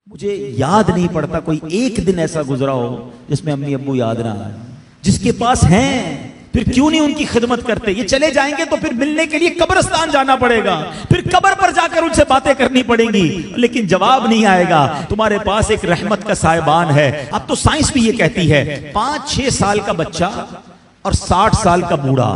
مجھے یاد نہیں پڑتا کوئی ایک دن ایسا گزرا ہو جس میں امی ابو یاد نہ آئے. جس کے پاس ہیں پھر کیوں نہیں ان کی خدمت کرتے؟ یہ چلے جائیں گے تو پھر ملنے کے لیے قبرستان جانا پڑے گا, پھر قبر پر جا کر ان سے باتیں کرنی پڑیں گی, لیکن جواب نہیں آئے گا. تمہارے پاس ایک رحمت کا سائبان ہے. اب تو سائنس بھی یہ کہتی ہے 5-6 سال کا بچہ اور 60 سال کا بوڑھا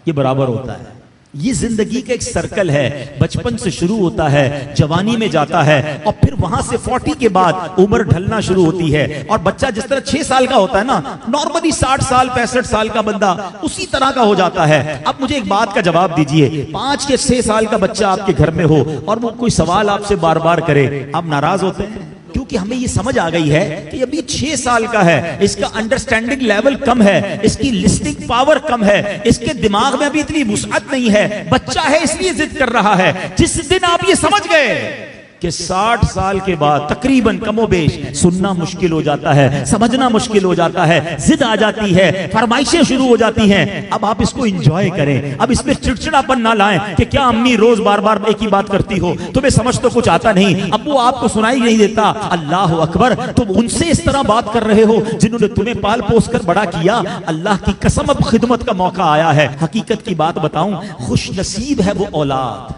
یہ برابر ہوتا ہے. یہ زندگی کا ایک سرکل ہے, بچپن سے شروع ہوتا ہے, جوانی میں جاتا ہے, اور پھر وہاں سے 40 کے بعد عمر ڈھلنا شروع ہوتی ہے. اور بچہ جس طرح 6 سال کا ہوتا ہے نا, نارملی 60 سال 65 سال کا بندہ اسی طرح کا ہو جاتا ہے. اب مجھے ایک بات کا جواب دیجئے, 5 یا 6 سال کا بچہ آپ کے گھر میں ہو اور وہ کوئی سوال آپ سے بار بار کرے, آپ ناراض ہوتے ہیں؟ کیونکہ ہمیں یہ سمجھ آ گئی ہے کہ ابھی 6 سال کا ہے, اس کا انڈرسٹینڈنگ لیول کم ہے, اس کی لسننگ پاور کم ہے, اس کے دماغ میں ابھی اتنی وسعت نہیں ہے, بچہ ہے اس لیے ضد کر رہا ہے. جس دن آپ یہ سمجھ گئے کہ 60 سال کے بعد تقریباً کم و بیش سننا مشکل ہو جاتا ہے, سمجھنا مشکل ہو جاتا ہے, ضد آ جاتی ہے, فرمائشیں شروع ہو جاتی ہیں, اب آپ اس کو انجوائے کریں. اب اس میں چڑچڑاپن نہ لائیں کہ کیا امی روز بار بار ایک ہی بات کرتی ہو, تمہیں سمجھ تو کچھ آتا نہیں, ابو آپ کو سنائی نہیں دیتا. اللہ اکبر, تم ان سے اس طرح بات کر رہے ہو جنہوں نے تمہیں پال پوس کر بڑا کیا. اللہ کی قسم اب خدمت کا موقع آیا ہے. حقیقت کی بات بتاؤں, خوش نصیب ہے وہ اولاد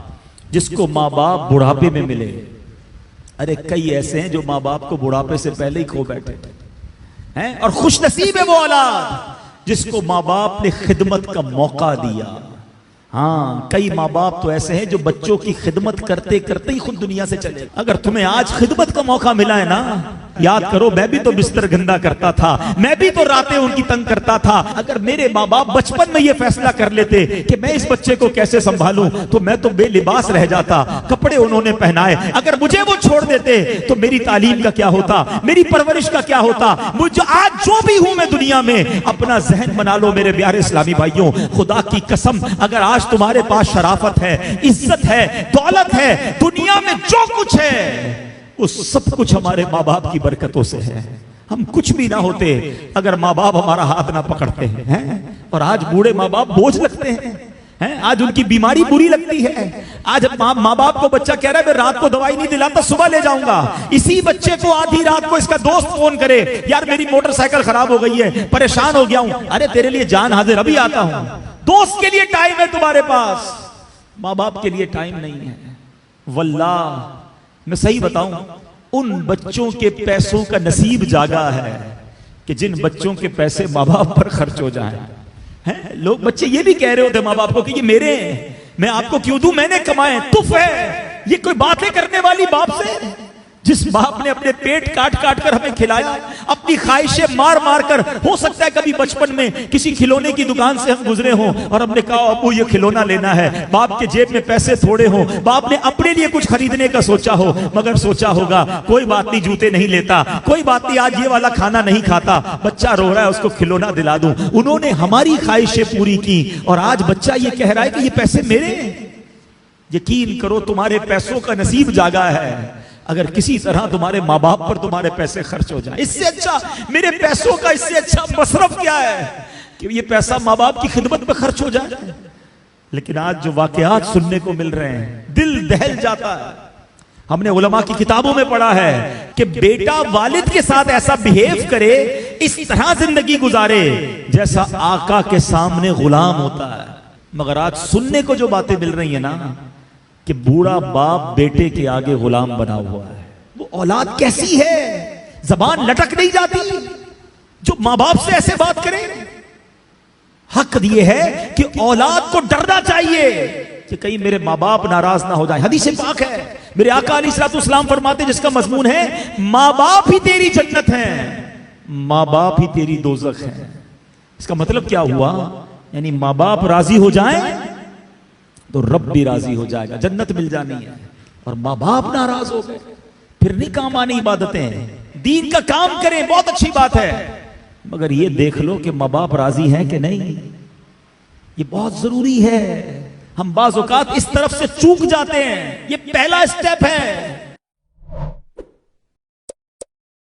جس کو ماں باپ بڑھاپے میں ملے. ارے کئی ایسے ہیں جو ماں باپ کو بڑھاپے سے پہلے ہی کھو بیٹھے ہیں, اور خوش نصیب ہے وہ اولاد جس کو ماں باپ نے خدمت کا موقع دیا. ہاں, کئی ماں باپ تو ایسے ہیں جو بچوں کی خدمت کرتے کرتے ہی خود دنیا سے چلے. اگر تمہیں آج خدمت کا موقع ملا ہے نا, یاد کرو میں بھی تو بستر گندا کرتا تھا, میں بھی تو راتیں ان کی تنگ کرتا تھا. اگر میرے ماں باپ بچپن میں یہ فیصلہ کر لیتے کہ میں اس بچے کو کیسے سنبھالوں تو میں تو بے لباس رہ جاتا. کپڑے انہوں نے پہنائے, اگر مجھے وہ چھوڑ دیتے تو میری تعلیم کا کیا ہوتا, میری پرورش کا کیا ہوتا. مجھے آج جو بھی ہوں میں دنیا میں, اپنا ذہن بنا لو میرے پیارے اسلامی بھائیوں, خدا کی قسم اگر آج تمہارے پاس شرافت ہے, عزت ہے, دولت ہے, دنیا میں جو کچھ ہے وہ سب کچھ ہمارے ماں باپ کی برکتوں سے ہے. ہم کچھ بھی نہ ہوتے اگر ماں باپ ہمارا ہاتھ نہ پکڑتے ہیں. اور آج بوڑھے ماں باپ بوجھ لگتے ہیں, آج ان کی بیماری بری لگتی ہے. آج ماں باپ کو بچہ کہہ رہا ہے میں رات کو دوائی نہیں دلاتا, صبح لے جاؤں گا. اسی بچے کو آدھی رات کو اس کا دوست فون کرے, یار میری موٹر سائیکل خراب ہو گئی ہے, پریشان ہو گیا ہوں. ارے تیرے لیے جان حاضر, ابھی آتا ہوں. دوست کے لیے ٹائم ہے تمہارے پاس, ماں باپ کے لیے ٹائم نہیں ہے. واللہ میں صحیح بتاؤں, ان بچوں کے پیسوں کا نصیب جاگا ہے کہ جن بچوں کے پیسے ماں باپ پر خرچ ہو جائیں. لوگ بچے یہ بھی کہہ رہے ہوتے ماں باپ کو کہ یہ میرے ہیں, میں آپ کو کیوں دوں, میں نے کمائے, تف ہے. یہ کوئی باتیں کرنے والی باپ سے, جس باپ نے اپنے پیٹ کاٹ کاٹ کر ہمیں کھلایا, اپنی خواہشیں مار مار کر. ہو سکتا ہے کبھی بچپن میں کسی کھلونے کی دکان سے ہم گزرے ہوں اور ہم نے کہا ابو یہ کھلونا لینا ہے, باپ کے جیب میں پیسے تھوڑے ہوں, باپ نے اپنے لیے کچھ خریدنے کا سوچا ہو, مگر سوچا ہوگا کوئی بات نہیں جوتے نہیں لیتا, کوئی بات نہیں آج یہ والا کھانا نہیں کھاتا, بچہ رو رہا ہے اس کو کھلونا دلا دوں. انہوں نے ہماری خواہشیں پوری کی, اور آج بچہ یہ کہہ رہا ہے کہ یہ پیسے میرے ہیں. یقین کرو تمہارے پیسوں کا نصیب جاگا ہے اگر کسی طرح تمہارے ماں باپ پر تمہارے پیسے خرچ ہو جائیں. اس سے اچھا میرے پیسوں کا اس سے اچھا مصرف کیا ہے کہ یہ پیسہ ماں باپ کی خدمت میں خرچ ہو جائے. لیکن آج جو واقعات سننے کو مل رہے ہیں دل دہل جاتا ہے. ہم نے علماء کی کتابوں میں پڑھا ہے کہ بیٹا والد کے ساتھ ایسا بہیو کرے, اس طرح زندگی گزارے جیسا آقا کے سامنے غلام ہوتا ہے. مگر آج سننے کو جو باتیں مل رہی ہیں نا کہ بوڑھا باپ بیٹے کے آگے غلام بنا ہوا ہے. وہ اولاد کیسی ہے, زبان لٹک نہیں جاتی جو ماں باپ سے ایسے بات کرے. حق یہ ہے کہ اولاد کو ڈرنا چاہیے کہ کہیں میرے ماں باپ ناراض نہ ہو جائیں. حدیث پاک ہے, میرے آقا علیہ الصلوۃ والسلام فرماتے جس کا مضمون ہے ماں باپ ہی تیری جنت ہیں, ماں باپ ہی تیری دوزخ ہیں. اس کا مطلب کیا ہوا, یعنی ماں باپ راضی ہو جائیں تو رب بھی راضی ہو جائے گا, جنت مل جانی ہے. اور ماں باپ ناراض ہو گئے پھر نہیں کام آنی عبادتیں. دین کا کام کریں بہت اچھی بات ہے, مگر یہ دیکھ لو کہ ماں باپ راضی ہیں کہ نہیں, یہ بہت ضروری ہے. ہم بعض اوقات اس طرف سے چوک جاتے ہیں, یہ پہلا اسٹیپ ہے.